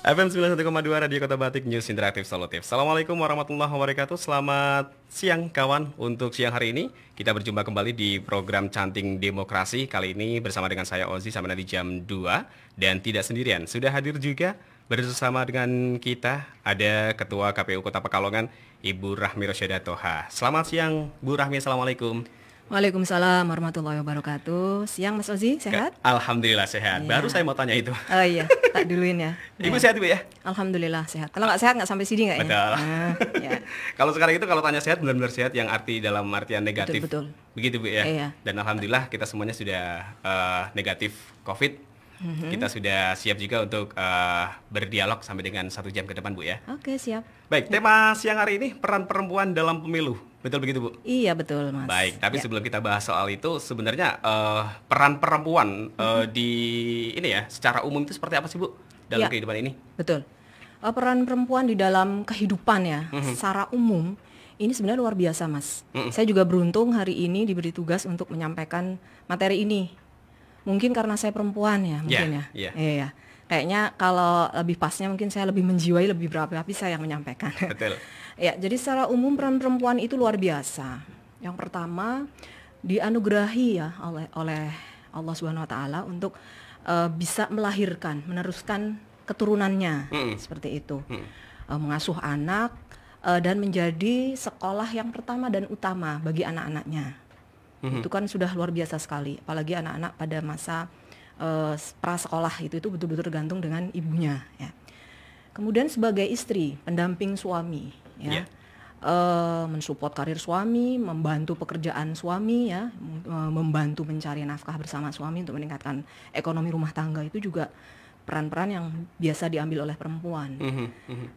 FM 91,2 Radio Kota Batik, News Interaktif Solutif. Assalamualaikum warahmatullahi wabarakatuh. Selamat siang kawan. Untuk siang hari ini kita berjumpa kembali di program Canting Demokrasi. Kali ini bersama dengan saya Ozi sampai nanti jam 2. Dan tidak sendirian, sudah hadir juga bersama dengan kita ada Ketua KPU Kota Pekalongan, Ibu Rahmi Rosyada Toha. Selamat siang Bu Rahmi, Assalamualaikum. Waalaikumsalam warahmatullahi wabarakatuh. Siang Mas Ozi, sehat? Alhamdulillah sehat. Iya. Baru saya mau tanya itu. Oh iya, tak duluin ya. Ibu sehat Ibu ya? Alhamdulillah sehat. Kalau nggak sehat nggak sampai sini nggak ya? Betul. Ya. Kalau sekarang itu kalau tanya sehat benar-benar sehat yang arti dalam artian negatif. Betul. Begitu Bu ya. Iya. Dan alhamdulillah kita semuanya sudah negatif COVID. Kita sudah siap juga untuk berdialog sampai dengan 1 jam ke depan Bu ya. Oke, siap. Baik, tema siang hari ini peran perempuan dalam pemilu. Betul begitu Bu? Iya betul Mas. Baik, tapi Ya. sebelum kita bahas soal itu sebenarnya peran perempuan di ini ya secara umum itu seperti apa sih Bu dalam Ya. kehidupan ini? Betul. Peran perempuan di dalam kehidupan ya, secara umum ini sebenarnya luar biasa Mas. Saya juga beruntung hari ini diberi tugas untuk menyampaikan materi ini. Mungkin karena saya perempuan ya, mungkin ya. Iya. Iya. Kayaknya kalau lebih pasnya mungkin saya lebih menjiwai, lebih berapi-api saya yang menyampaikan. Betul. Ya, jadi secara umum peran perempuan itu luar biasa. Yang pertama, dianugerahi ya oleh Allah Subhanahu wa taala untuk bisa melahirkan, meneruskan keturunannya seperti itu. Mengasuh anak dan menjadi sekolah yang pertama dan utama bagi anak-anaknya. Itu kan sudah luar biasa sekali, apalagi anak-anak pada masa prasekolah itu betul-betul tergantung dengan ibunya ya. Kemudian sebagai istri, pendamping suami ya. Mensupport karir suami, membantu pekerjaan suami ya, membantu mencari nafkah bersama suami untuk meningkatkan ekonomi rumah tangga, itu juga peran-peran yang biasa diambil oleh perempuan.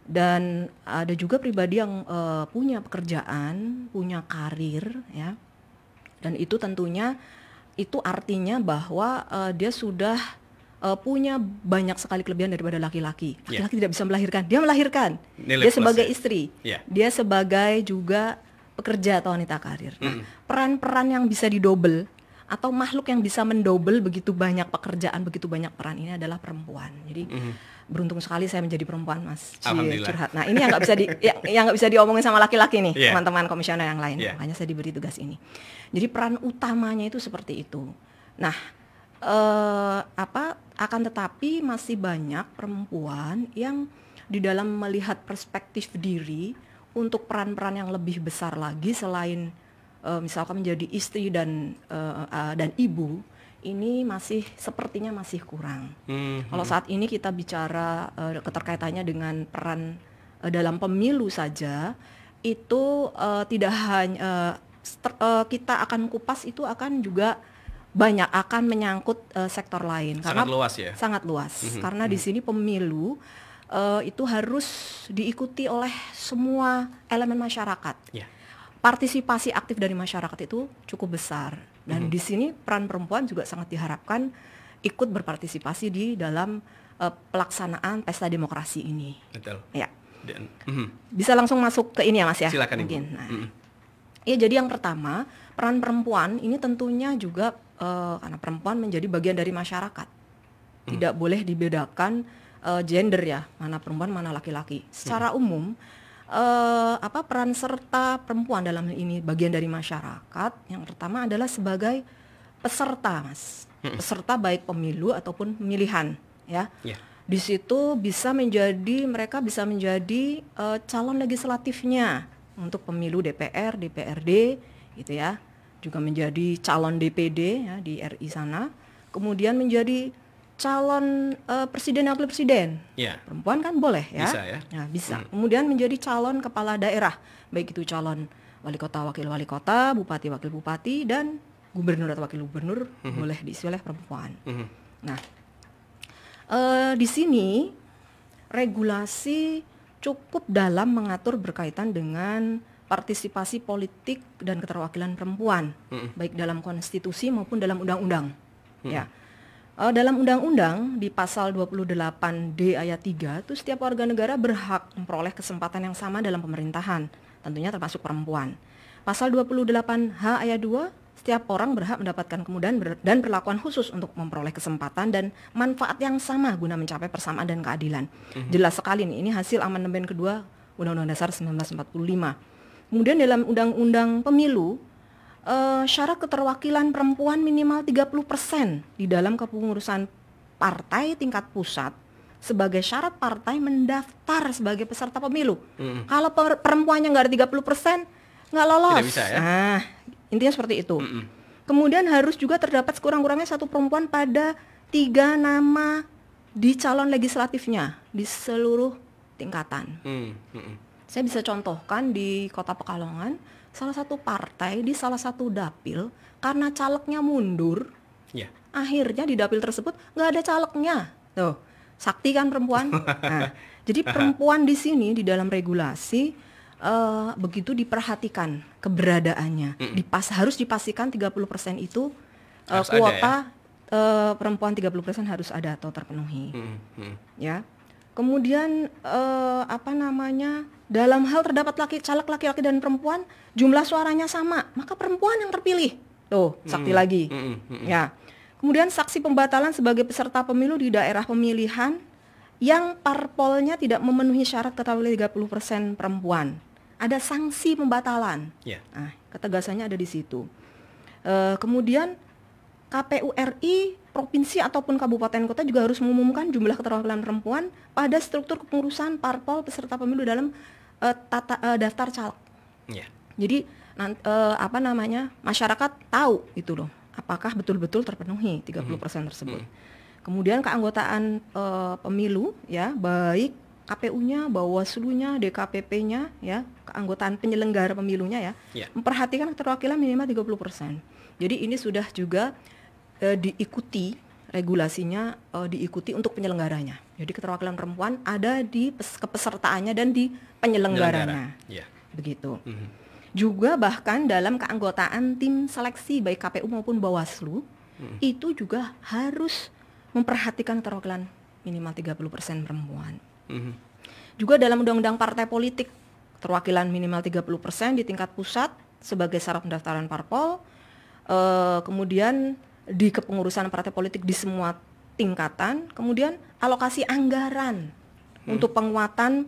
Dan ada juga pribadi yang punya pekerjaan, punya karir ya. Dan itu tentunya itu artinya bahwa dia sudah punya banyak sekali kelebihan daripada laki-laki. Laki-laki tidak bisa melahirkan, dia melahirkan. Dia sebagai istri, dia sebagai juga pekerja atau wanita karir. Nah, peran-peran yang bisa didobel atau makhluk yang bisa mendobel begitu banyak pekerjaan, begitu banyak peran ini adalah perempuan. Jadi beruntung sekali saya menjadi perempuan Mas. Curhat. Nah ini yang nggak bisa yang nggak bisa diomongin sama laki-laki nih, teman-teman komisioner yang lain. Makanya saya diberi tugas ini. Jadi peran utamanya itu seperti itu. Nah, akan tetapi masih banyak perempuan yang di dalam melihat perspektif diri untuk peran-peran yang lebih besar lagi selain misalkan menjadi istri dan ibu, ini sepertinya masih kurang. Kalau saat ini kita bicara keterkaitannya dengan peran dalam pemilu saja, itu tidak hanya kita akan kupas, itu akan juga banyak akan menyangkut sektor lain. Sangat luas ya? Sangat luas, karena di sini pemilu itu harus diikuti oleh semua elemen masyarakat. Partisipasi aktif dari masyarakat itu cukup besar. Dan di sini peran perempuan juga sangat diharapkan ikut berpartisipasi di dalam pelaksanaan pesta demokrasi ini. Betul. Ya. Bisa langsung masuk ke ini ya Mas ya? Silakan mungkin. Ibu. Nah, ya, jadi yang pertama, peran perempuan ini tentunya juga karena perempuan menjadi bagian dari masyarakat. Tidak boleh dibedakan gender ya, mana perempuan mana laki-laki. Secara umum peran serta perempuan dalam ini bagian dari masyarakat, yang pertama adalah sebagai peserta Mas. Peserta baik pemilu ataupun pemilihan ya. Di situ mereka bisa menjadi calon legislatifnya untuk pemilu DPR, DPRD gitu ya. Juga menjadi calon DPD ya di RI sana. Kemudian menjadi calon presiden dan wakil presiden. Perempuan kan boleh ya. Bisa ya. Nah, bisa. Kemudian menjadi calon kepala daerah, baik itu calon wali kota, wakil wali kota, bupati, wakil bupati, dan gubernur atau wakil gubernur boleh diisi oleh perempuan. Nah, di sini regulasi cukup dalam mengatur berkaitan dengan partisipasi politik dan keterwakilan perempuan, baik dalam konstitusi maupun dalam undang-undang. Ya. Dalam undang-undang di pasal 28D ayat 3 itu setiap warga negara berhak memperoleh kesempatan yang sama dalam pemerintahan, tentunya termasuk perempuan. Pasal 28H ayat 2, setiap orang berhak mendapatkan kemudahan dan perlakuan khusus untuk memperoleh kesempatan dan manfaat yang sama guna mencapai persamaan dan keadilan. Jelas sekali nih, ini hasil amandemen kedua Undang-Undang Dasar 1945. Kemudian dalam Undang-Undang Pemilu, syarat keterwakilan perempuan minimal 30% di dalam kepengurusan partai tingkat pusat sebagai syarat partai mendaftar sebagai peserta pemilu. Kalau perempuannya nggak ada 30%, nggak lolos. Tidak bisa, ya? Nah, intinya seperti itu. Kemudian harus juga terdapat sekurang-kurangnya satu perempuan pada 3 nama di calon legislatifnya di seluruh tingkatan. Saya bisa contohkan di Kota Pekalongan, salah satu partai di salah satu dapil karena calegnya mundur, akhirnya di dapil tersebut nggak ada calegnya. Tuh, sakti kan perempuan. Nah, jadi perempuan di sini di dalam regulasi begitu diperhatikan keberadaannya. Harus dipastikan 30% itu harus kuota ada, ya? Perempuan 30% harus ada atau terpenuhi. Ya. Kemudian dalam hal terdapat caleg laki-laki dan perempuan jumlah suaranya sama, maka perempuan yang terpilih. Tuh, sakti lagi. Ya. Kemudian saksi pembatalan sebagai peserta pemilu di daerah pemilihan yang parpolnya tidak memenuhi syarat keterwakilan 30% perempuan. Ada sanksi pembatalan. Nah, ketegasannya ada di situ. Kemudian KPU RI, provinsi ataupun kabupaten kota juga harus mengumumkan jumlah keterwakilan perempuan pada struktur kepengurusan parpol peserta pemilu dalam daftar caleg. Jadi masyarakat tahu itu loh, apakah betul-betul terpenuhi 30% tersebut. Kemudian keanggotaan pemilu, ya, baik KPU-nya, Bawaslu-nya, DKPP-nya, ya, keanggotaan penyelenggara pemilunya, ya, memperhatikan keterwakilan minimal 30%. Jadi ini sudah juga diikuti, regulasinya diikuti untuk penyelenggaranya. Jadi keterwakilan perempuan ada di kepesertaannya dan di penyelenggaranya. Begitu. Juga bahkan dalam keanggotaan tim seleksi baik KPU maupun Bawaslu itu juga harus memperhatikan keterwakilan minimal 30% perempuan. Juga dalam Undang-Undang Partai Politik, keterwakilan minimal 30% di tingkat pusat sebagai syarat pendaftaran parpol. Kemudian di kepengurusan partai politik di semua tingkatan. Kemudian alokasi anggaran untuk penguatan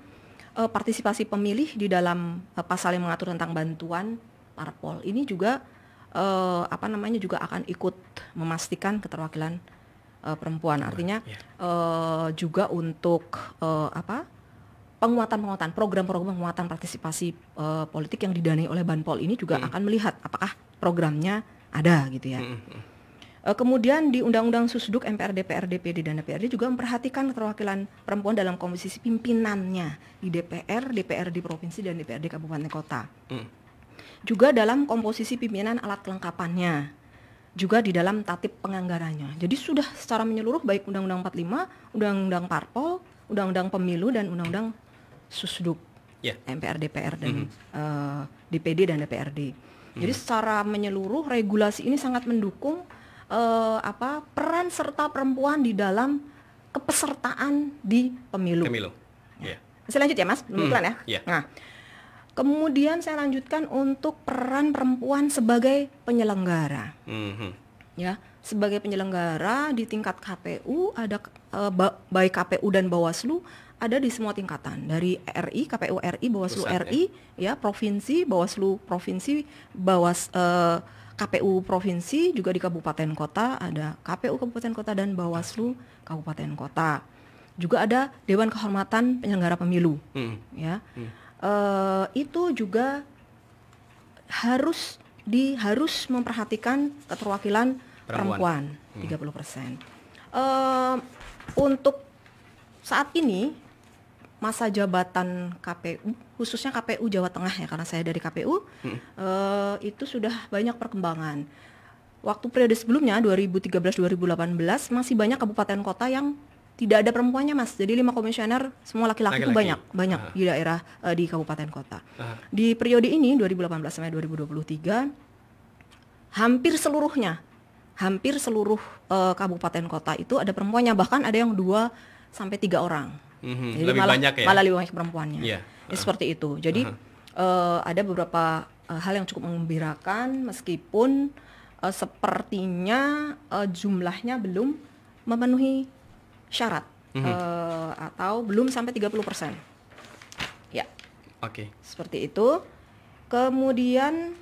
partisipasi pemilih di dalam pasal yang mengatur tentang bantuan parpol. Ini juga juga akan ikut memastikan keterwakilan perempuan. Artinya juga untuk penguatan program-program penguatan partisipasi politik yang didanai oleh Banpol ini juga akan melihat apakah programnya ada gitu ya. Kemudian di Undang-Undang Susduk MPR, DPR, DPD dan DPRD juga memperhatikan keterwakilan perempuan dalam komposisi pimpinannya di DPR, DPRD provinsi dan DPRD kabupaten kota. Juga dalam komposisi pimpinan alat kelengkapannya. Juga di dalam tatip penganggarannya. Jadi sudah secara menyeluruh baik Undang-Undang 45, Undang-Undang Parpol, Undang-Undang Pemilu dan Undang-Undang Susduk MPR, DPR dan DPD dan DPRD. Jadi secara menyeluruh regulasi ini sangat mendukung peran serta perempuan di dalam kepesertaan di pemilu. Saya lanjut ya Mas, pelan ya. Nah, kemudian saya lanjutkan untuk peran perempuan sebagai penyelenggara. Ya, sebagai penyelenggara di tingkat KPU ada baik KPU dan Bawaslu ada di semua tingkatan, dari RI, KPU RI, Bawaslu pusat, RI, ya, provinsi, Bawaslu provinsi, KPU provinsi, juga di kabupaten kota ada KPU kabupaten kota dan Bawaslu kabupaten kota. Juga ada Dewan Kehormatan Penyelenggara Pemilu, ya. Itu juga harus memperhatikan keterwakilan perempuan 30%. Untuk saat ini masa jabatan KPU, khususnya KPU Jawa Tengah ya, karena saya dari KPU, itu sudah banyak perkembangan. Waktu periode sebelumnya 2013-2018 masih banyak kabupaten kota yang tidak ada perempuannya Mas. Jadi 5 komisioner semua laki-laki itu banyak di daerah di kabupaten kota. Di periode ini 2018 sampai 2023 hampir seluruh kabupaten kota itu ada perempuannya, bahkan ada yang 2 sampai 3 orang. Jadi lebih banyak ya? Malah lebih banyak perempuannya. Seperti itu. Jadi ada beberapa hal yang cukup menggembirakan meskipun sepertinya jumlahnya belum memenuhi syarat atau belum sampai 30%. Ya. Oke. Seperti itu. Kemudian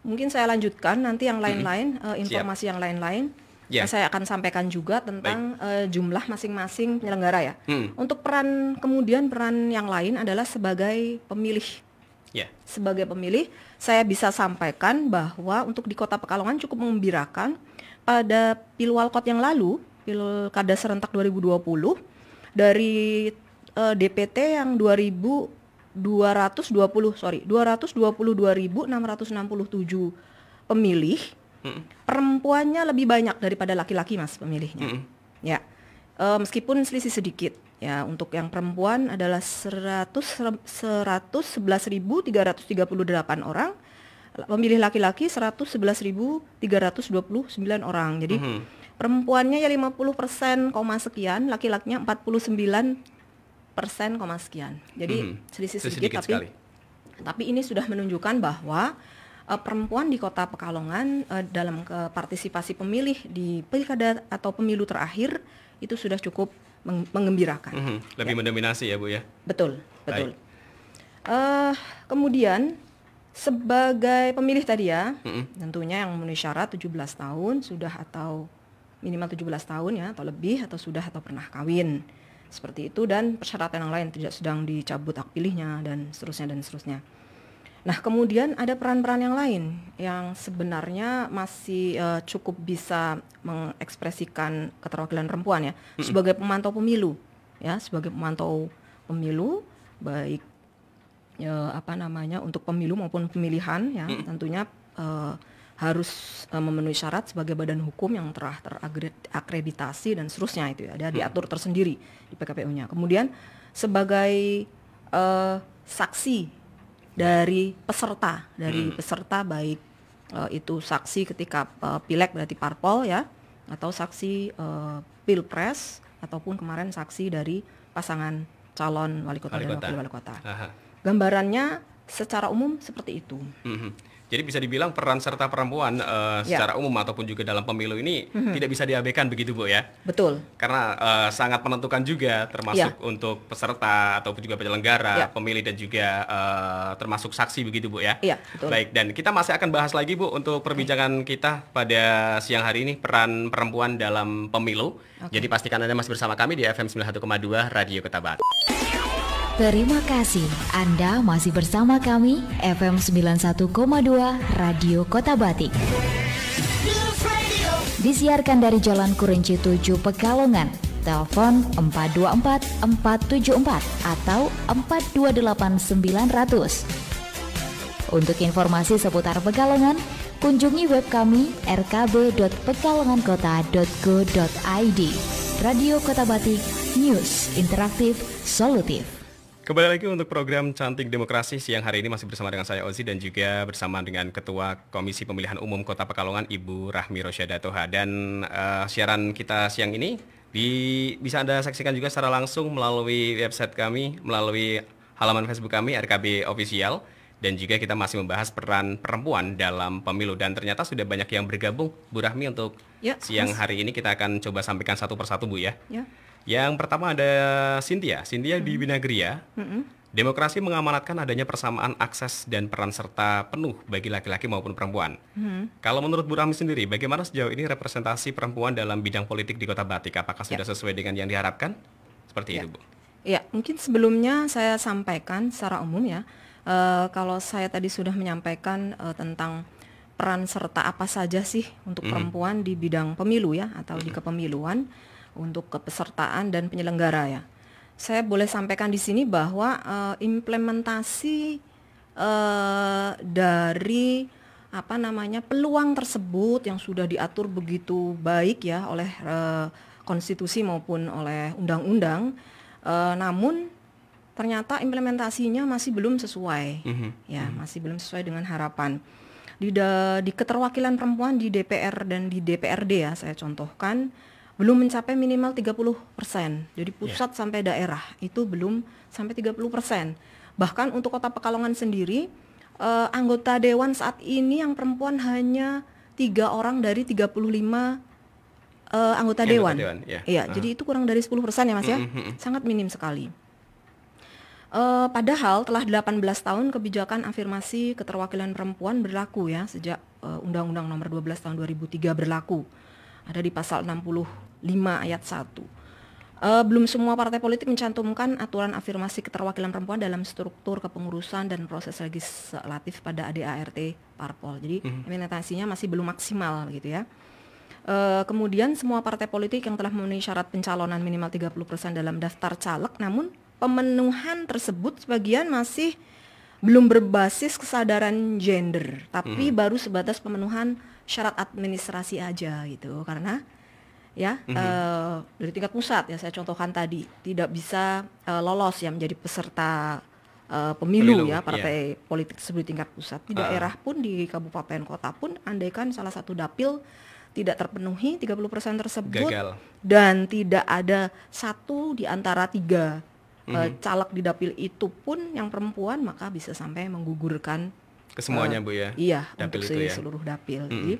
mungkin saya lanjutkan nanti yang lain-lain, informasi yang lain-lain. Saya akan sampaikan juga tentang jumlah masing-masing penyelenggara ya. Untuk peran yang lain adalah sebagai pemilih. Sebagai pemilih, saya bisa sampaikan bahwa untuk di Kota Pekalongan cukup menggembirakan. Pada Pilwalkot yang lalu, Pilkada serentak 2020, dari DPT yang 222.667 pemilih, perempuannya lebih banyak daripada laki-laki, Mas, pemilihnya. Ya, meskipun selisih sedikit. Ya, untuk yang perempuan adalah 111.338 orang, pemilih laki-laki 111.329 orang. Jadi perempuannya ya 50% sekian, laki-lakinya 49% sekian. Jadi selisih sedikit tapi ini sudah menunjukkan bahwa perempuan di Kota Pekalongan dalam partisipasi pemilih di pilkada atau pemilu terakhir itu sudah cukup menggembirakan. Lebih mendominasi ya, Bu ya. Betul. Kemudian sebagai pemilih tadi ya, tentunya yang memenuhi syarat 17 tahun sudah atau minimal 17 tahun ya, atau lebih, atau sudah atau pernah kawin. Seperti itu, dan persyaratan yang lain tidak sedang dicabut hak pilihnya dan seterusnya. Nah, kemudian ada peran-peran yang lain yang sebenarnya masih cukup bisa mengekspresikan keterwakilan perempuan ya, sebagai pemantau pemilu ya, baik untuk pemilu maupun pemilihan ya, tentunya harus memenuhi syarat sebagai badan hukum yang telah terakreditasi dan seterusnya, itu ya, ada diatur tersendiri di PKPU-nya. Kemudian sebagai saksi dari peserta baik itu saksi ketika pileg berarti parpol ya, atau saksi pilpres, ataupun kemarin saksi dari pasangan calon wali kota dan wakil wali kota. Gambarannya secara umum seperti itu. Jadi bisa dibilang peran serta perempuan secara umum ataupun juga dalam pemilu ini tidak bisa diabaikan begitu, Bu ya? Betul. Karena sangat menentukan juga, termasuk untuk peserta ataupun juga penyelenggara, pemilih, dan juga termasuk saksi begitu, Bu ya? Iya, betul. Baik, dan kita masih akan bahas lagi, Bu, untuk perbincangan kita pada siang hari ini, peran perempuan dalam pemilu. Jadi pastikan Anda masih bersama kami di FM 91,2 Radio Kota Batu. Terima kasih Anda masih bersama kami FM 91,2 Radio Kota Batik. Disiarkan dari Jalan Kurinci 7 Pekalongan. Telepon 424 474 atau 428 900. Untuk informasi seputar Pekalongan, kunjungi web kami rkb.pekalongankota.go.id. Radio Kota Batik, news interaktif, solutif. Kembali lagi untuk program Cantik Demokrasi. Siang hari ini masih bersama dengan saya Ozi dan juga bersama dengan Ketua Komisi Pemilihan Umum Kota Pekalongan, Ibu Rahmi Rosyada Toha. Dan siaran kita siang ini bisa Anda saksikan juga secara langsung melalui website kami, melalui halaman Facebook kami RKB Official. Dan juga kita masih membahas peran perempuan dalam pemilu. Dan ternyata sudah banyak yang bergabung, Bu Rahmi, untuk siang hari ini. Kita akan coba sampaikan satu persatu, Bu ya. Yang pertama ada Cynthia di Binagria. Demokrasi mengamanatkan adanya persamaan akses dan peran serta penuh bagi laki-laki maupun perempuan. Kalau menurut Bu Rahmi sendiri, bagaimana sejauh ini representasi perempuan dalam bidang politik di Kota Batik? Apakah sudah sesuai dengan yang diharapkan? Seperti itu, Bu. Ya, mungkin sebelumnya saya sampaikan secara umum ya. Kalau saya tadi sudah menyampaikan tentang peran serta apa saja sih untuk perempuan di bidang pemilu ya, atau di kepemiluan, untuk kepesertaan dan penyelenggara ya. Saya boleh sampaikan di sini bahwa implementasi dari peluang tersebut yang sudah diatur begitu baik ya oleh konstitusi maupun oleh undang-undang, namun ternyata implementasinya masih belum sesuai masih belum sesuai dengan harapan. Di keterwakilan perempuan di DPR dan di DPRD ya, saya contohkan, belum mencapai minimal 30%. Jadi pusat sampai daerah itu belum sampai 30%. Bahkan untuk Kota Pekalongan sendiri, anggota dewan saat ini yang perempuan hanya 3 orang dari 35 anggota dewan. Ya. Iya, jadi itu kurang dari 10% ya Mas ya. Sangat minim sekali. Padahal telah 18 tahun kebijakan afirmasi keterwakilan perempuan berlaku ya, sejak Undang-Undang Nomor 12 Tahun 2003 berlaku. Ada di pasal 65 ayat 1. Belum semua partai politik mencantumkan aturan afirmasi keterwakilan perempuan dalam struktur kepengurusan dan proses legislatif pada ADART parpol. Jadi implementasinya masih belum maksimal gitu ya. Kemudian semua partai politik yang telah memenuhi syarat pencalonan minimal 30% dalam daftar caleg, namun pemenuhan tersebut sebagian masih belum berbasis kesadaran gender, tapi baru sebatas pemenuhan syarat administrasi aja gitu. Karena ya dari tingkat pusat ya, saya contohkan tadi tidak bisa lolos ya menjadi peserta pemilu ya partai politik tersebut di tingkat pusat. Di daerah pun, di kabupaten kota pun, andaikan salah satu dapil tidak terpenuhi 30% tersebut, gagal. Dan tidak ada satu di antara 3 caleg di dapil itu pun yang perempuan, maka bisa sampai menggugurkan kesemuanya Bu ya. Iya, untuk seluruh dapil. Jadi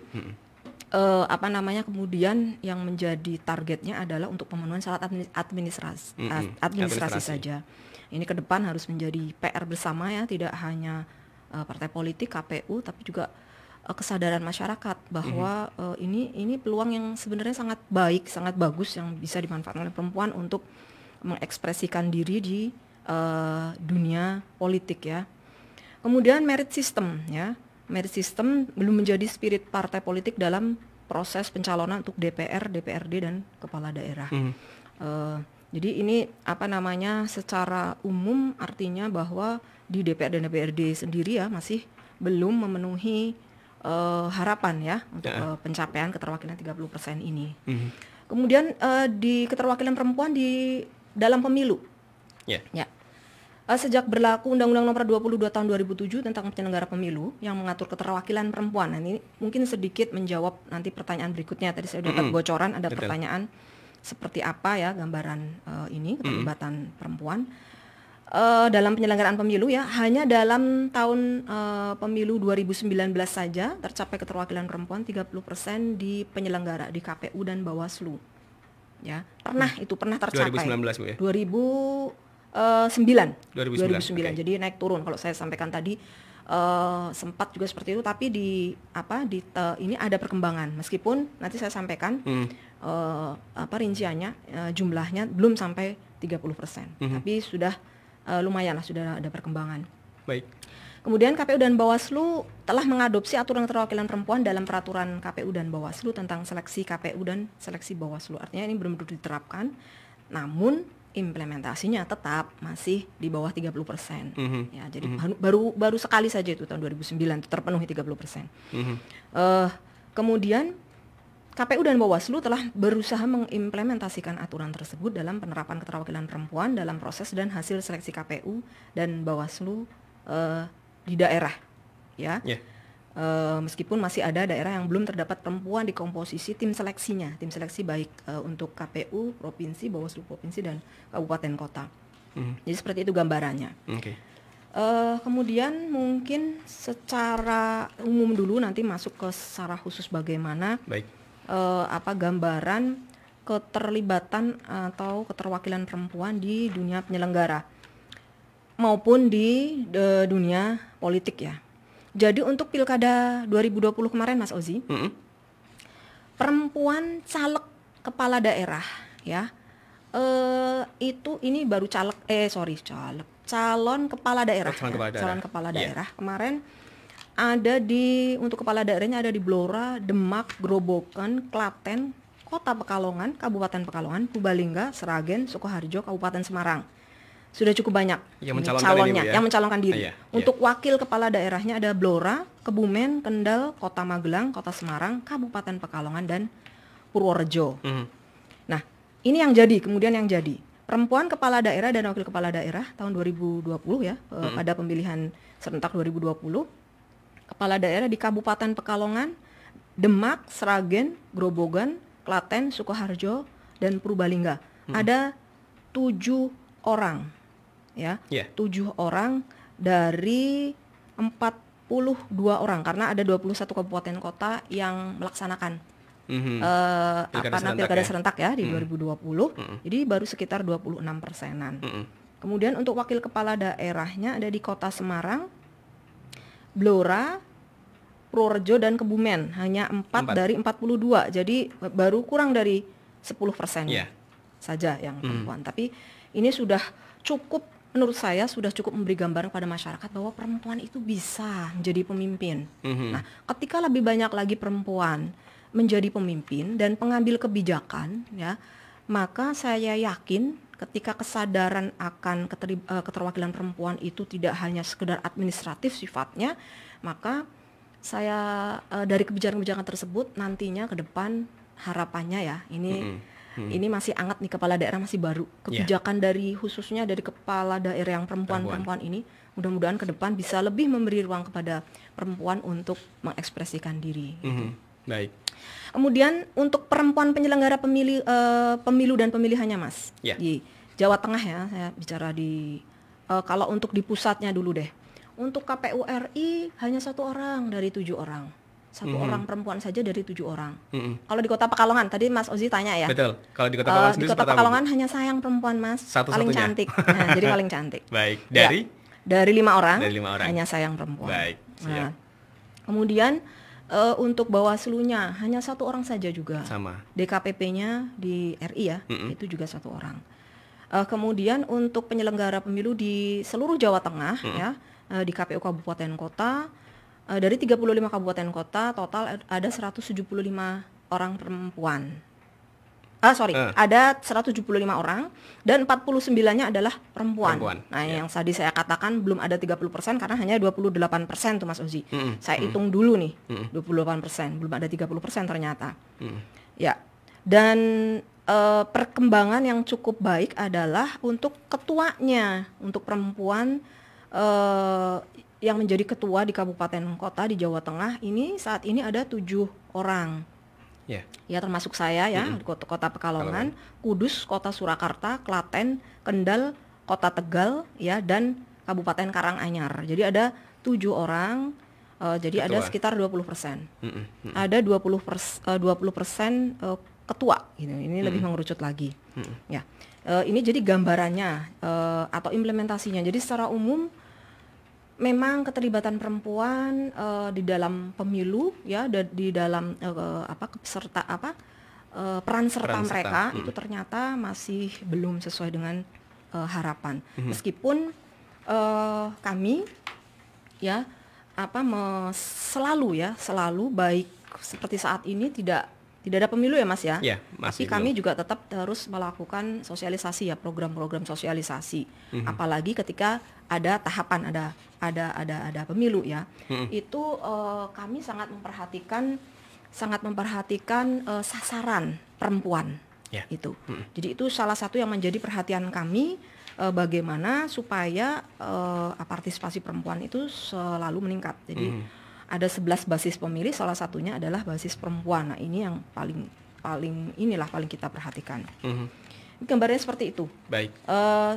kemudian yang menjadi targetnya adalah untuk pemenuhan syarat administrasi saja. Ini ke depan harus menjadi PR bersama ya, tidak hanya partai politik, KPU, tapi juga kesadaran masyarakat bahwa ini peluang yang sebenarnya sangat baik, sangat bagus, yang bisa dimanfaatkan oleh perempuan untuk mengekspresikan diri di dunia politik ya. Kemudian merit system ya. Merit system belum menjadi spirit partai politik dalam proses pencalonan untuk DPR, DPRD dan kepala daerah. Jadi ini secara umum artinya bahwa di DPR dan DPRD sendiri ya masih belum memenuhi harapan ya untuk pencapaian keterwakilan 30% ini. Kemudian di keterwakilan perempuan di dalam pemilu. Ya. Sejak berlaku Undang-Undang Nomor 22 Tahun 2007 tentang penyelenggara pemilu yang mengatur keterwakilan perempuan. Nah, ini mungkin sedikit menjawab nanti pertanyaan berikutnya. Tadi saya dapat bocoran ada pertanyaan seperti apa ya gambaran ini keterlibatan perempuan dalam penyelenggaraan pemilu ya. Hanya dalam tahun pemilu 2019 saja tercapai keterwakilan perempuan 30% di penyelenggara di KPU dan Bawaslu. Ya, pernah tercapai 2019 Bu ya. 2009. Okay. Jadi naik turun kalau saya sampaikan tadi sempat juga seperti itu, tapi ini ada perkembangan meskipun nanti saya sampaikan rinciannya jumlahnya belum sampai 30%. Tapi sudah lumayan lah, sudah ada perkembangan. Baik. Kemudian KPU dan Bawaslu telah mengadopsi aturan keterwakilan perempuan dalam peraturan KPU dan Bawaslu tentang seleksi KPU dan seleksi Bawaslu. Artinya ini benar-benar diterapkan, namun implementasinya tetap masih di bawah 30%. Ya, jadi baru sekali saja itu tahun 2009 itu terpenuhi 30%. Kemudian KPU dan Bawaslu telah berusaha mengimplementasikan aturan tersebut dalam penerapan keterwakilan perempuan dalam proses dan hasil seleksi KPU dan Bawaslu di daerah, ya. Meskipun masih ada daerah yang belum terdapat perempuan di komposisi tim seleksinya, tim seleksi baik untuk KPU provinsi, Bawaslu provinsi dan kabupaten kota. Jadi seperti itu gambarannya. Kemudian mungkin secara umum dulu, nanti masuk ke secara khusus bagaimana gambaran keterlibatan atau keterwakilan perempuan di dunia penyelenggara maupun di dunia politik ya. Jadi untuk pilkada 2020 kemarin Mas Ozi, perempuan caleg kepala daerah ya, ini baru calon kepala daerah. Calon kepala daerah. Kemarin ada untuk kepala daerahnya ada di Blora, Demak, Grobogan, Klaten, Kota Pekalongan, Kabupaten Pekalongan, Purbalingga, Sragen, Sukoharjo, Kabupaten Semarang. Sudah cukup banyak yang mencalonkan diri. Untuk wakil kepala daerahnya ada Blora, Kebumen, Kendal, Kota Magelang, Kota Semarang, Kabupaten Pekalongan dan Purworejo. Nah, ini kemudian yang jadi perempuan kepala daerah dan wakil kepala daerah tahun 2020 ya, pada pemilihan serentak 2020. Kepala daerah di Kabupaten Pekalongan, Demak, Sragen, Grobogan, Klaten, Sukoharjo dan Purbalingga. Ada 7 orang. Ya, 7 orang dari 4 orang karena ada 21 kabupaten kota yang melaksanakan pilkada serentak ya di 2020. Jadi baru sekitar 26%-an. Kemudian untuk wakil kepala daerahnya ada di Kota Semarang, Blora, Purworejo dan Kebumen, hanya 4 dari 42. Jadi baru kurang dari 10% saja yang perempuan. Tapi ini sudah cukup, menurut saya sudah cukup memberi gambaran kepada masyarakat bahwa perempuan itu bisa menjadi pemimpin. Nah, ketika lebih banyak lagi perempuan menjadi pemimpin dan pengambil kebijakan, ya, maka saya yakin ketika kesadaran akan keterwakilan perempuan itu tidak hanya sekedar administratif sifatnya, maka saya dari kebijakan-kebijakan tersebut nantinya ke depan harapannya ya, ini masih hangat nih, kepala daerah masih baru. Kebijakan dari khususnya dari kepala daerah yang perempuan ini mudah-mudahan ke depan bisa lebih memberi ruang kepada perempuan untuk mengekspresikan diri. Baik. Kemudian untuk perempuan penyelenggara pemilu dan pemilihannya, Mas, di Jawa Tengah ya, saya bicara di kalau untuk di pusatnya dulu deh. Untuk KPU RI hanya 1 orang dari 7 orang. 1 orang perempuan saja dari 7 orang. Kalau di Kota Pekalongan, tadi Mas Ozi tanya ya. Betul. Kalau di Kota Pekalongan di Kota Pekalongan hanya sayang perempuan, Mas. Paling cantik. Nah, jadi paling cantik. Baik. Dari 5 orang. Dari 5 orang. Hanya sayang perempuan. Baik. Nah, kemudian untuk Bawaslu-nya hanya 1 orang saja juga. Sama. DKPP-nya di RI ya, itu juga 1 orang. Kemudian untuk penyelenggara pemilu di seluruh Jawa Tengah ya, di KPU kabupaten kota, dari 35 kabupaten kota total ada 175 orang perempuan. Ada 175 orang dan 49-nya adalah perempuan. Nah, yang tadi saya katakan belum ada 30% karena hanya 28% tuh Mas Ozi. Saya hitung dulu nih, 28%, belum ada 30% ternyata. Ya. Dan perkembangan yang cukup baik adalah untuk ketuanya, untuk perempuan yang menjadi ketua di kabupaten kota di Jawa Tengah ini saat ini ada 7 orang. Ya, termasuk saya ya, di kota Pekalongan, Kudus, Kota Surakarta, Klaten, Kendal, Kota Tegal ya, dan Kabupaten Karanganyar. Jadi ada 7 orang, jadi ketua. Ada sekitar 20%. Ada 20% ketua gitu. Ini lebih mengerucut lagi. Ya. Ini jadi gambarannya atau implementasinya. Jadi secara umum memang keterlibatan perempuan di dalam pemilu ya, di dalam peran serta mereka itu ternyata masih belum sesuai dengan harapan. Meskipun kami ya selalu baik seperti saat ini tidak ada pemilu ya Mas ya. Tapi kami juga tetap terus melakukan sosialisasi ya, program-program sosialisasi. Apalagi ketika ada tahapan ada pemilu ya. Itu kami sangat memperhatikan sasaran perempuan itu. Jadi itu salah satu yang menjadi perhatian kami, bagaimana supaya partisipasi perempuan itu selalu meningkat. Jadi ada 11 basis pemilih, salah satunya adalah basis perempuan. Nah, ini yang paling kita perhatikan. Gambarnya seperti itu. Baik.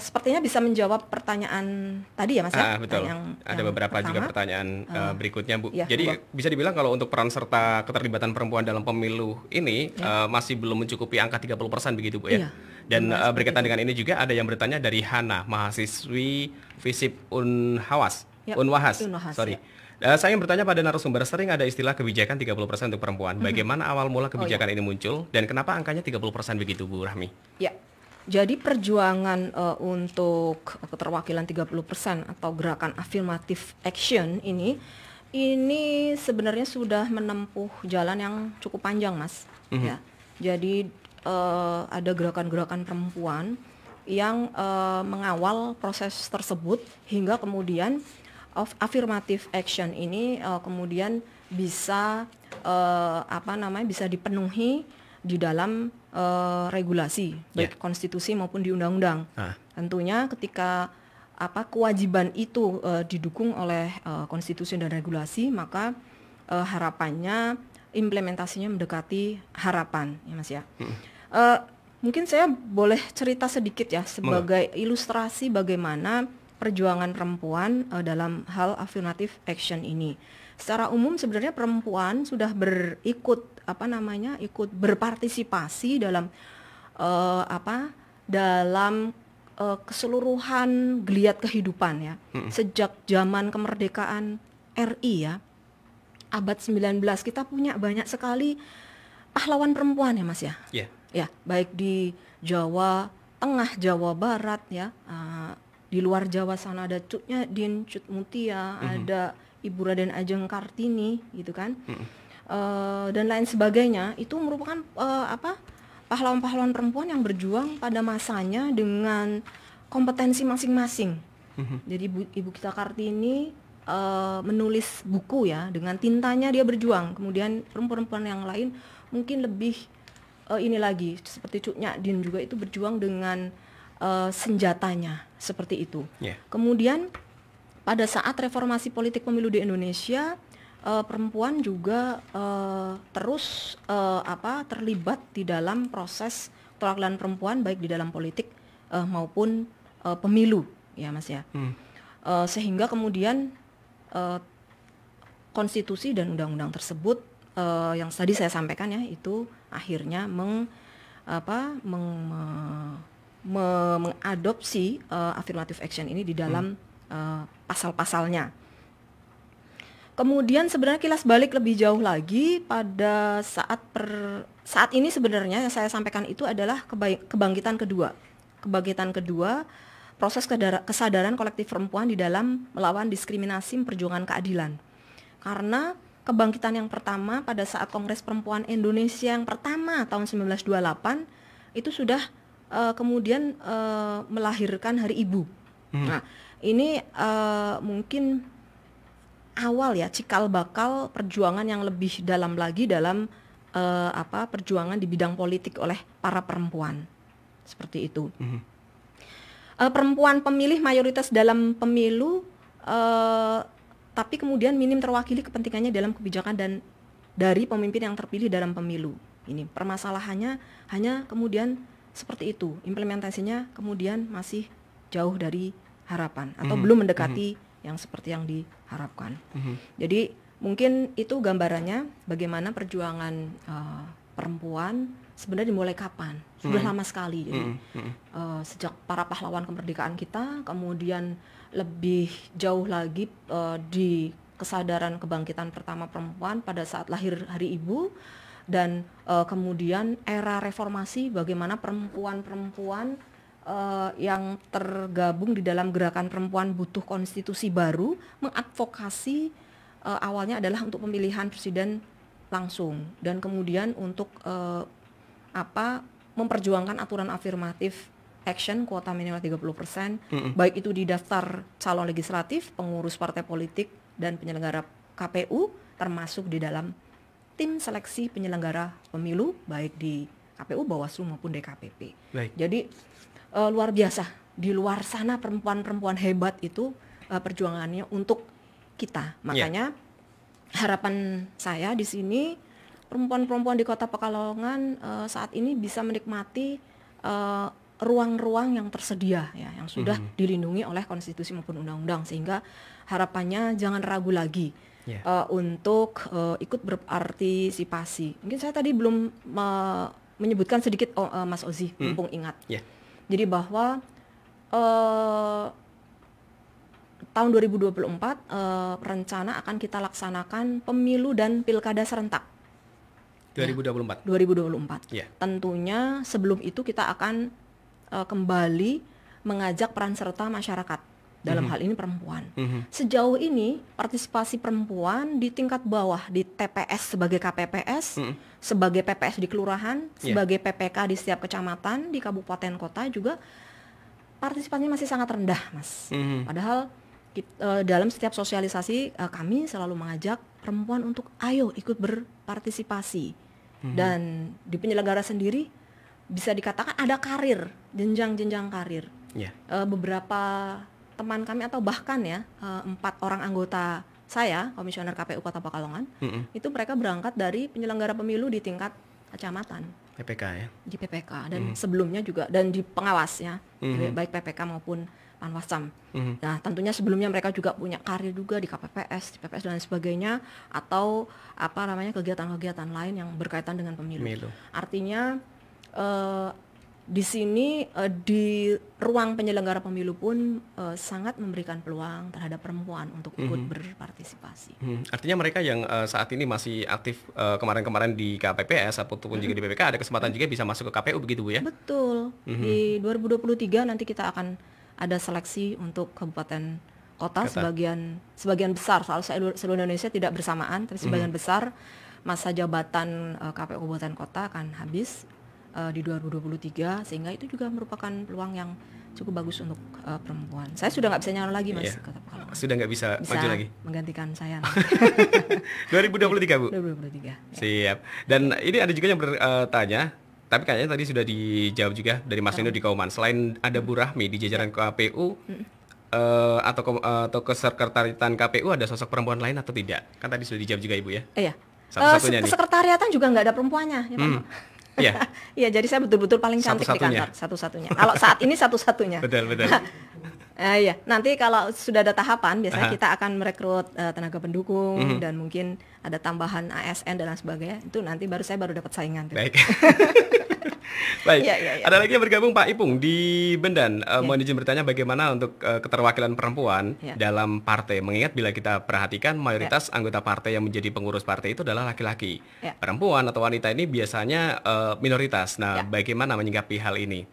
Sepertinya bisa menjawab pertanyaan tadi ya Mas ya. Betul. Ada beberapa juga pertanyaan berikutnya Bu. Jadi bisa dibilang kalau untuk peran serta keterlibatan perempuan dalam pemilu ini masih belum mencukupi angka 30% begitu Bu ya. Dan berkaitan dengan ini juga ada yang bertanya dari Hana, mahasiswi FISIP Unwahas. Saya ingin bertanya pada narasumber, sering ada istilah kebijakan 30% untuk perempuan. Bagaimana awal mula kebijakan ini muncul dan kenapa angkanya 30% begitu Bu Rahmi? Ya. Jadi perjuangan untuk keterwakilan 30% atau gerakan affirmative action ini sebenarnya sudah menempuh jalan yang cukup panjang Mas. Ya. Jadi ada gerakan-gerakan perempuan yang mengawal proses tersebut hingga kemudian affirmative action ini kemudian bisa bisa dipenuhi di dalam regulasi baik konstitusi maupun di undang-undang. Tentunya ketika kewajiban itu didukung oleh konstitusi dan regulasi, maka harapannya implementasinya mendekati harapan ya Mas ya. Mungkin saya boleh cerita sedikit ya sebagai ilustrasi bagaimana perjuangan perempuan dalam hal affirmative action ini. Secara umum sebenarnya perempuan sudah ikut berpartisipasi dalam dalam keseluruhan geliat kehidupan ya. Sejak zaman kemerdekaan RI ya, abad 19 kita punya banyak sekali pahlawan perempuan ya Mas ya. Yeah. Ya, baik di Jawa Tengah, Jawa Barat ya. Di luar Jawa sana ada Cut Nyadin, Cut Mutia, ada Ibu Raden Ajeng Kartini gitu kan. Dan lain sebagainya. Itu merupakan pahlawan-pahlawan perempuan yang berjuang pada masanya dengan kompetensi masing-masing. Jadi Ibu kita Kartini menulis buku ya, dengan tintanya dia berjuang. Kemudian perempuan-perempuan yang lain mungkin lebih ini lagi, seperti Cut Nyadin juga itu berjuang dengan senjatanya seperti itu. Yeah. Kemudian pada saat reformasi politik pemilu di Indonesia, perempuan juga terus terlibat di dalam proses keterwakilan perempuan baik di dalam politik maupun pemilu ya Mas ya. Sehingga kemudian konstitusi dan undang-undang tersebut yang tadi saya sampaikan ya, itu akhirnya mengadopsi affirmative action ini di dalam pasal-pasalnya. Kemudian sebenarnya kilas balik lebih jauh lagi pada saat ini sebenarnya yang saya sampaikan itu adalah kebangkitan kedua. Kebangkitan kedua, proses kesadaran kolektif perempuan di dalam melawan diskriminasi, perjuangan keadilan. Karena kebangkitan yang pertama pada saat Kongres Perempuan Indonesia yang pertama tahun 1928 itu sudah kemudian melahirkan Hari Ibu. Nah, ini mungkin awal ya, cikal bakal perjuangan yang lebih dalam lagi dalam perjuangan di bidang politik oleh para perempuan. Seperti itu. Perempuan pemilih mayoritas dalam pemilu, tapi kemudian minim terwakili kepentingannya dalam kebijakan dan dari pemimpin yang terpilih dalam pemilu. Ini permasalahannya hanya kemudian seperti itu, implementasinya kemudian masih jauh dari harapan atau belum mendekati yang seperti yang diharapkan. Jadi mungkin itu gambarannya bagaimana perjuangan perempuan sebenarnya dimulai kapan? Sudah lama sekali. Jadi sejak para pahlawan kemerdekaan kita, kemudian lebih jauh lagi di kesadaran kebangkitan pertama perempuan pada saat lahir Hari Ibu, dan kemudian era reformasi bagaimana perempuan-perempuan yang tergabung di dalam gerakan perempuan butuh konstitusi baru mengadvokasi awalnya adalah untuk pemilihan presiden langsung, dan kemudian untuk memperjuangkan aturan afirmatif action kuota minimal 30%, baik itu di daftar calon legislatif, pengurus partai politik dan penyelenggara KPU, termasuk di dalam tim seleksi penyelenggara pemilu baik di KPU, Bawaslu maupun DKPP. Baik. Jadi luar biasa, di luar sana perempuan-perempuan hebat itu perjuangannya untuk kita. Makanya harapan saya di sini perempuan-perempuan di Kota Pekalongan saat ini bisa menikmati ruang-ruang yang tersedia ya, yang sudah dilindungi oleh konstitusi maupun undang-undang, sehingga harapannya jangan ragu lagi untuk ikut berpartisipasi. Mungkin saya tadi belum menyebutkan sedikit Mas Ozi, mumpung ingat. Jadi bahwa tahun 2024 rencana akan kita laksanakan pemilu dan pilkada serentak. 2024. 2024. Tentunya sebelum itu kita akan kembali mengajak peran serta masyarakat, dalam hal ini perempuan. Sejauh ini partisipasi perempuan di tingkat bawah, di TPS sebagai KPPS, sebagai PPS di kelurahan, sebagai PPK di setiap kecamatan, di kabupaten kota juga partisipasinya masih sangat rendah, Mas. Padahal dalam setiap sosialisasi kami selalu mengajak perempuan untuk ayo ikut berpartisipasi. Dan di penyelenggara sendiri bisa dikatakan ada karir, jenjang-jenjang karir. Beberapa teman kami atau bahkan 4 orang anggota saya, komisioner KPU Kota Pekalongan, itu mereka berangkat dari penyelenggara pemilu di tingkat kecamatan. PPK ya? Di PPK dan sebelumnya juga, dan di pengawas ya, baik PPK maupun Panwascam. Nah, tentunya sebelumnya mereka juga punya karir juga di KPPS, di PPS dan sebagainya, atau apa namanya kegiatan-kegiatan lain yang berkaitan dengan pemilu. Artinya di sini di ruang penyelenggara pemilu pun sangat memberikan peluang terhadap perempuan untuk ikut berpartisipasi. Artinya mereka yang saat ini masih aktif kemarin-kemarin di KPPS ataupun juga di PPK ada kesempatan juga bisa masuk ke KPU begitu Bu ya? Betul. Di 2023 nanti kita akan ada seleksi untuk kabupaten kota. Sebagian besar, soal seluruh Indonesia tidak bersamaan, tapi sebagian besar masa jabatan KPU kabupaten kota akan habis di 2023, sehingga itu juga merupakan peluang yang cukup bagus untuk perempuan. Saya sudah nggak bisa nyalon lagi Mas. Sudah nggak bisa maju lagi? Menggantikan saya. 2023 Bu? 2023. Siap. Dan ini ada juga yang bertanya, tapi kayaknya tadi sudah dijawab juga dari Mas Nino di Kauman. Selain ada Bu Rahmi di jajaran KPU, atau kesekretariatan KPU, ada sosok perempuan lain atau tidak? Kan tadi sudah dijawab juga Ibu ya? Iya. Satu-satunya kesekretariatan juga nggak ada perempuannya ya Pak. Iya. Iya, jadi saya betul-betul paling cantik di kantor, satu-satunya. Kalau saat ini satu-satunya. Betul. Iya, nanti kalau sudah ada tahapan, biasanya kita akan merekrut tenaga pendukung dan mungkin ada tambahan ASN dan lain sebagainya. Itu nanti saya baru dapat saingan. Baik. Baik. Ya. Ada lagi yang bergabung Pak Ipung di Bendan. Mohon izin bertanya bagaimana untuk keterwakilan perempuan dalam partai. Mengingat bila kita perhatikan mayoritas anggota partai yang menjadi pengurus partai itu adalah laki-laki. Perempuan atau wanita ini biasanya minoritas. Nah, bagaimana menyikapi hal ini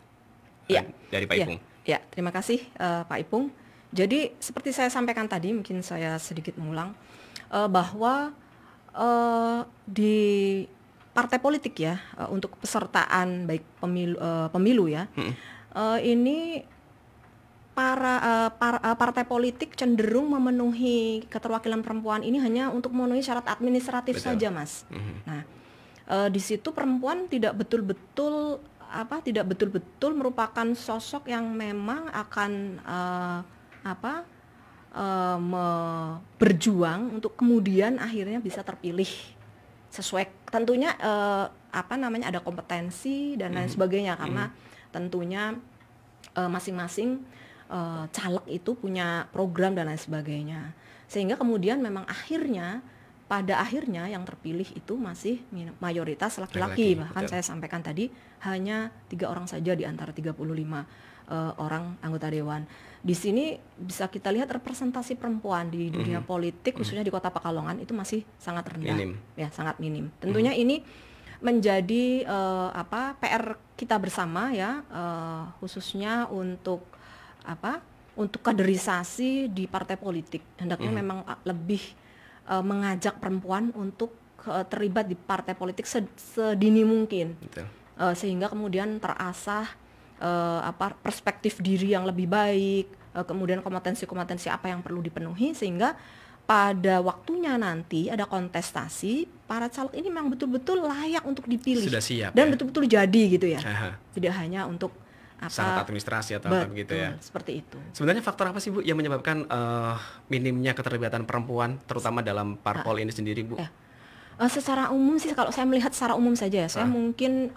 dari Pak Ipung? Ya, terima kasih Pak Ipung. Jadi seperti saya sampaikan tadi, mungkin saya sedikit mengulang bahwa di partai politik ya, untuk pesertaan baik pemilu ya, ini partai politik cenderung memenuhi keterwakilan perempuan ini hanya untuk memenuhi syarat administratif saja Mas. Nah, di situ perempuan tidak betul-betul merupakan sosok yang memang akan berjuang untuk kemudian akhirnya bisa terpilih sesuai tentunya ada kompetensi dan lain sebagainya, karena tentunya masing-masing caleg itu punya program dan lain sebagainya, sehingga kemudian memang pada akhirnya yang terpilih itu masih mayoritas laki-laki. Bahkan saya sampaikan tadi hanya 3 orang saja di antara 35 orang anggota dewan. Di sini bisa kita lihat representasi perempuan di dunia politik, khususnya di Kota Pekalongan itu masih sangat rendah, sangat minim. Tentunya ini menjadi PR kita bersama ya, khususnya untuk kaderisasi di partai politik. Hendaknya memang lebih mengajak perempuan untuk terlibat di partai politik sedini mungkin, sehingga kemudian terasah perspektif diri yang lebih baik, kemudian kompetensi-kompetensi apa yang perlu dipenuhi, sehingga pada waktunya nanti ada kontestasi, para caleg ini memang betul-betul layak untuk dipilih. Sudah siap dan betul-betul jadi gitu ya. Tidak hanya untuk syarat administrasi atau apa begitu ya. Seperti itu. Sebenarnya faktor apa sih Bu yang menyebabkan minimnya keterlibatan perempuan terutama dalam parpol ini sendiri Bu? Secara umum sih, kalau saya melihat secara umum saja ya, saya mungkin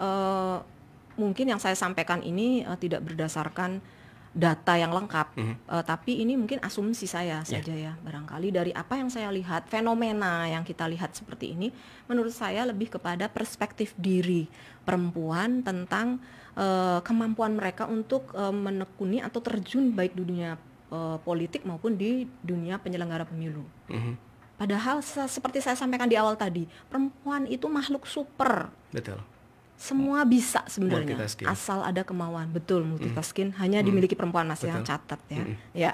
yang saya sampaikan ini tidak berdasarkan data yang lengkap, tapi ini mungkin asumsi saya saja ya. Barangkali dari apa yang saya lihat, fenomena yang kita lihat seperti ini, menurut saya lebih kepada perspektif diri perempuan tentang kemampuan mereka untuk menekuni atau terjun baik di dunia politik maupun di dunia penyelenggara pemilu. Padahal seperti saya sampaikan di awal tadi, perempuan itu makhluk super. Betul. Semua bisa sebenarnya, asal ada kemauan. Betul, multitasking hanya dimiliki perempuan Mas, yang catat ya.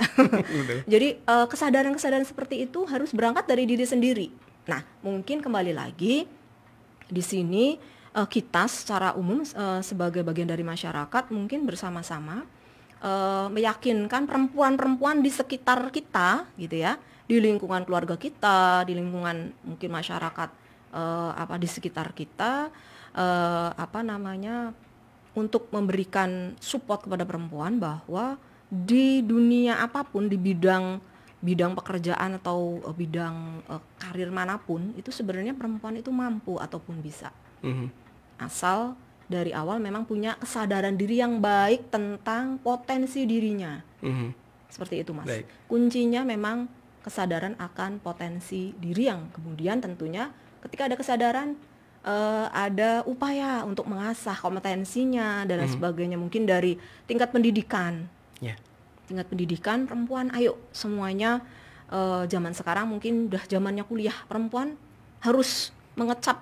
Jadi kesadaran-kesadaran seperti itu harus berangkat dari diri sendiri. Nah, mungkin kembali lagi di sini kita secara umum sebagai bagian dari masyarakat mungkin bersama-sama meyakinkan perempuan-perempuan di sekitar kita gitu ya, di lingkungan keluarga kita, di lingkungan mungkin masyarakat di sekitar kita, untuk memberikan support kepada perempuan bahwa di dunia apapun, di bidang pekerjaan atau bidang karir manapun, itu sebenarnya perempuan itu mampu ataupun bisa, asal dari awal memang punya kesadaran diri yang baik tentang potensi dirinya. Seperti itu, Mas. Baik. Kuncinya memang kesadaran akan potensi diri yang kemudian tentunya ketika ada kesadaran ada upaya untuk mengasah kompetensinya dan lain sebagainya, mungkin dari tingkat pendidikan. Ya. Tingkat pendidikan perempuan, ayo semuanya zaman sekarang mungkin udah zamannya kuliah, perempuan harus mengecap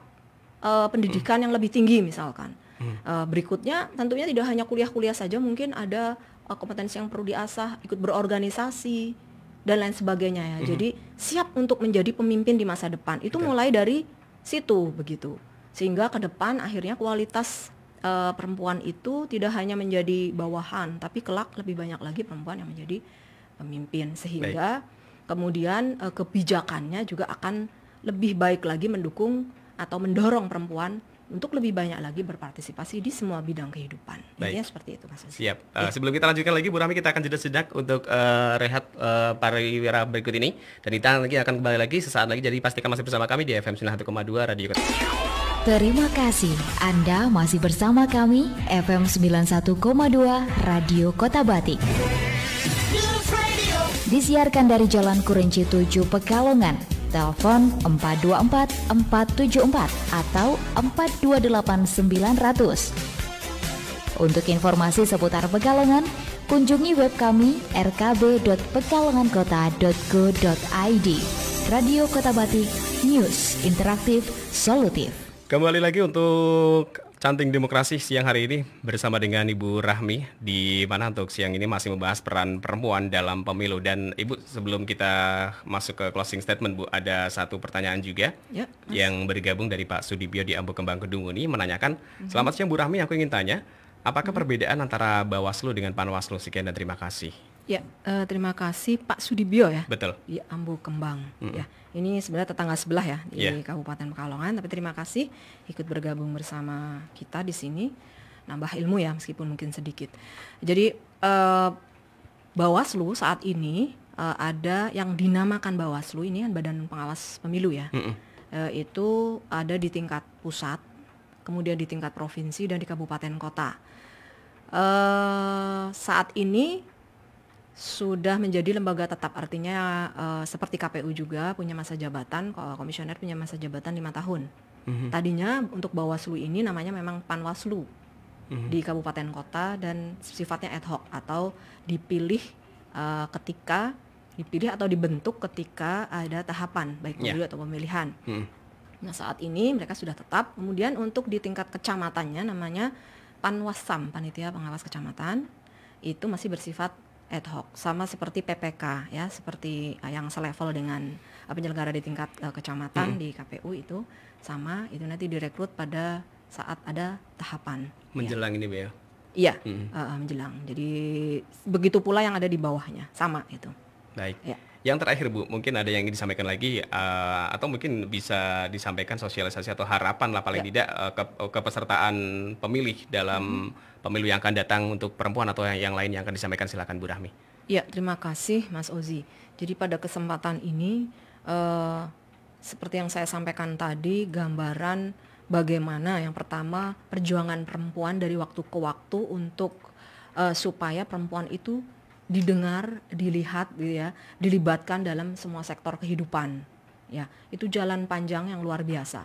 pendidikan yang lebih tinggi misalkan. Berikutnya tentunya tidak hanya kuliah-kuliah saja, mungkin ada kompetensi yang perlu diasah, ikut berorganisasi dan lain sebagainya ya. Jadi siap untuk menjadi pemimpin di masa depan. Itu mulai dari situ begitu. Sehingga ke depan akhirnya kualitas perempuan itu tidak hanya menjadi bawahan, tapi kelak lebih banyak lagi perempuan yang menjadi pemimpin, sehingga kemudian kebijakannya juga akan lebih baik lagi mendukung atau mendorong perempuan untuk lebih banyak lagi berpartisipasi di semua bidang kehidupan. Intinya seperti itu, Mas Uzi. Siap. Sebelum kita lanjutkan lagi, Bu Rahmi, kita akan jeda sejenak untuk rehat pariwira berikut ini, dan kita lagi akan kembali lagi sesaat lagi. Jadi pastikan masih bersama kami di FM 91,2 Radio Kota. Terima kasih Anda masih bersama kami FM 91,2 Radio Kota Batik. Disiarkan dari Jalan Kurinci 7 Pekalongan. Telepon 424 474 atau 428 900. Untuk informasi seputar Pekalongan, kunjungi web kami rkb.pekalongankota.go.id. Radio Kota Batik, news interaktif, solutif. Kembali lagi untuk Canting Demokrasi siang hari ini bersama dengan Ibu Rahmi, di mana untuk siang ini masih membahas peran perempuan dalam pemilu. Dan Ibu, sebelum kita masuk ke closing statement, Bu, ada satu pertanyaan juga yang bergabung dari Pak Sudibyo di Ambo Kembang Kedung ini menanyakan, selamat siang Bu Rahmi, aku ingin tanya, apakah perbedaan antara Bawaslu dengan Panwaslu? Sekian dan terima kasih. Ya, terima kasih Pak Sudibyo ya. Betul. Di Ambo Kembang. Ya, ini sebenarnya tetangga sebelah ya di Kabupaten Pekalongan. Tapi terima kasih ikut bergabung bersama kita di sini, nambah ilmu ya meskipun mungkin sedikit. Jadi Bawaslu saat ini ada yang dinamakan Bawaslu, ini kan Badan Pengawas Pemilu ya. Itu ada di tingkat pusat, kemudian di tingkat provinsi dan di kabupaten kota. Saat ini sudah menjadi lembaga tetap, artinya seperti KPU juga punya masa jabatan, komisioner punya masa jabatan 5 tahun. Tadinya untuk Bawaslu ini namanya memang Panwaslu di kabupaten kota dan sifatnya ad hoc atau dipilih atau dibentuk ketika ada tahapan baik pemilu atau pemilihan. Nah saat ini mereka sudah tetap. Kemudian untuk di tingkat kecamatannya namanya Panwasam, Panitia Pengawas Kecamatan, itu masih bersifat ad hoc, sama seperti PPK ya, seperti yang selevel dengan penyelenggara di tingkat kecamatan di KPU itu sama, itu nanti direkrut pada saat ada tahapan menjelang ini, Bu ya. Iya, menjelang. Jadi begitu pula yang ada di bawahnya, sama itu. Baik. Ya. Yang terakhir, Bu, mungkin ada yang ingin disampaikan lagi atau mungkin bisa disampaikan sosialisasi atau harapan lah paling tidak kepesertaan pemilih dalam pemilu yang akan datang untuk perempuan atau yang lain yang akan disampaikan, silakan Bu Rahmi. Ya, terima kasih Mas Ozi. Jadi pada kesempatan ini seperti yang saya sampaikan tadi, gambaran bagaimana yang pertama perjuangan perempuan dari waktu ke waktu untuk supaya perempuan itu didengar, dilihat, gitu ya, dilibatkan dalam semua sektor kehidupan. Ya, itu jalan panjang yang luar biasa.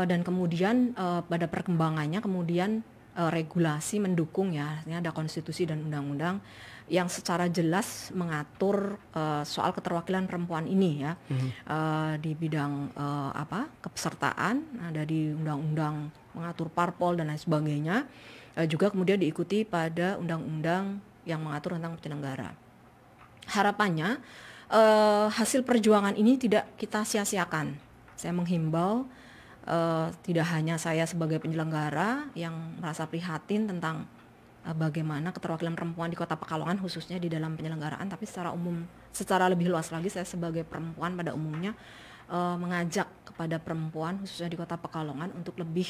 Dan kemudian pada perkembangannya kemudian regulasi mendukung ya, ada konstitusi dan undang-undang yang secara jelas mengatur soal keterwakilan perempuan ini ya, di bidang kepesertaan, ada di undang-undang mengatur parpol dan lain sebagainya, juga kemudian diikuti pada undang-undang yang mengatur tentang penyelenggara. Harapannya hasil perjuangan ini tidak kita sia-siakan. Saya menghimbau tidak hanya saya sebagai penyelenggara yang merasa prihatin tentang bagaimana keterwakilan perempuan di Kota Pekalongan khususnya di dalam penyelenggaraan, tapi secara umum, secara lebih luas lagi saya sebagai perempuan pada umumnya mengajak kepada perempuan khususnya di Kota Pekalongan untuk lebih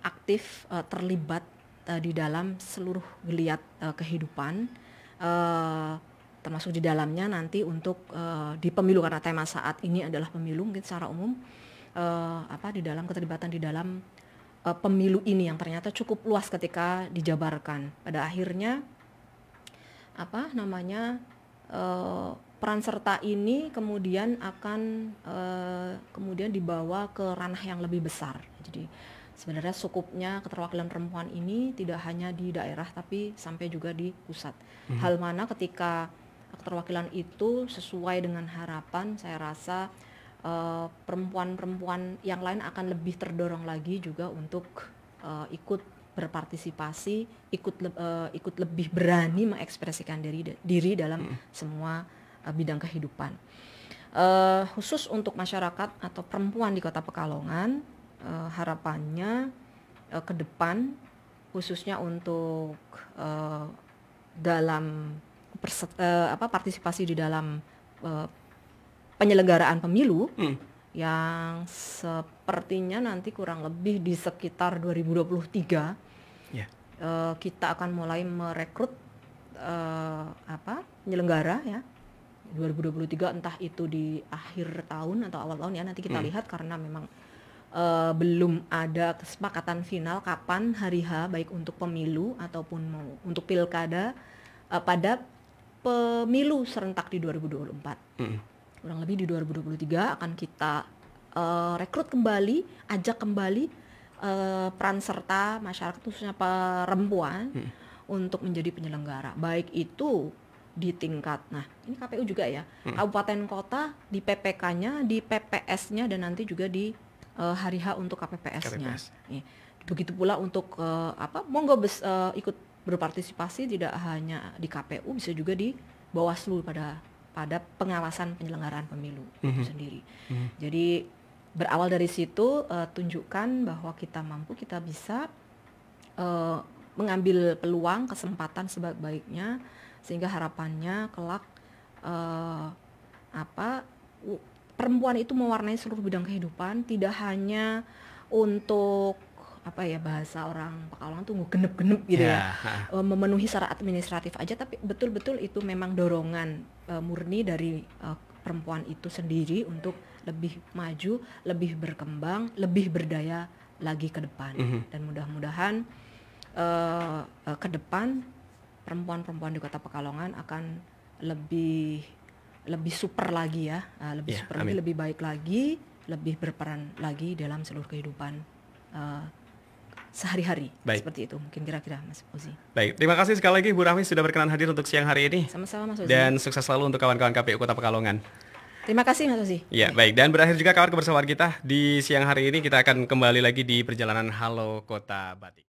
aktif terlibat di dalam seluruh geliat kehidupan, termasuk di dalamnya nanti untuk di pemilu, karena tema saat ini adalah pemilu, mungkin secara umum di dalam keterlibatan di dalam pemilu ini yang ternyata cukup luas ketika dijabarkan. Pada akhirnya peran serta ini kemudian akan kemudian dibawa ke ranah yang lebih besar. Jadi sebenarnya sukupnya keterwakilan perempuan ini tidak hanya di daerah tapi sampai juga di pusat. Hal mana ketika keterwakilan itu sesuai dengan harapan, saya rasa perempuan-perempuan yang lain akan lebih terdorong lagi juga untuk ikut berpartisipasi, ikut lebih berani mengekspresikan diri dalam semua bidang kehidupan. Khusus untuk masyarakat atau perempuan di Kota Pekalongan, harapannya ke depan khususnya untuk dalam partisipasi di dalam penyelenggaraan pemilu yang sepertinya nanti kurang lebih di sekitar 2023 kita akan mulai merekrut penyelenggara ya 2023, entah itu di akhir tahun atau awal tahun ya, nanti kita lihat karena memang belum ada kesepakatan final kapan hari H baik untuk pemilu ataupun untuk pilkada pada pemilu serentak di 2024. Kurang lebih di 2023 akan kita rekrut kembali, ajak kembali peran serta masyarakat khususnya perempuan untuk menjadi penyelenggara, baik itu di tingkat, nah ini KPU juga ya, kabupaten kota, di PPK-nya, di PPS-nya, dan nanti juga di hari H untuk KPPS-nya. Begitu pula untuk monggo ikut berpartisipasi tidak hanya di KPU, bisa juga di Bawaslu pada pengawasan penyelenggaraan pemilu itu sendiri. Jadi berawal dari situ tunjukkan bahwa kita mampu, kita bisa mengambil peluang, kesempatan sebaik-baiknya, sehingga harapannya kelak perempuan itu mewarnai seluruh bidang kehidupan, tidak hanya untuk bahasa orang Pekalongan tuh genep-genep gitu memenuhi syarat administratif aja, tapi betul-betul itu memang dorongan murni dari perempuan itu sendiri untuk lebih maju, lebih berkembang, lebih berdaya lagi ke depan. Dan mudah-mudahan ke depan perempuan-perempuan di Kota Pekalongan akan lebih super lagi ya, super lagi, lebih baik lagi, lebih berperan lagi dalam seluruh kehidupan sehari-hari. Seperti itu mungkin kira-kira Mas Ozi. Baik, terima kasih sekali lagi Bu Rahmi sudah berkenan hadir untuk siang hari ini. Sama-sama Mas Ozi. Dan sukses selalu untuk kawan-kawan KPU Kota Pekalongan. Terima kasih Mas Ozi. Ya, baik, dan berakhir juga kawan kebersamaan kita di siang hari ini. Kita akan kembali lagi di perjalanan Halo Kota Batik.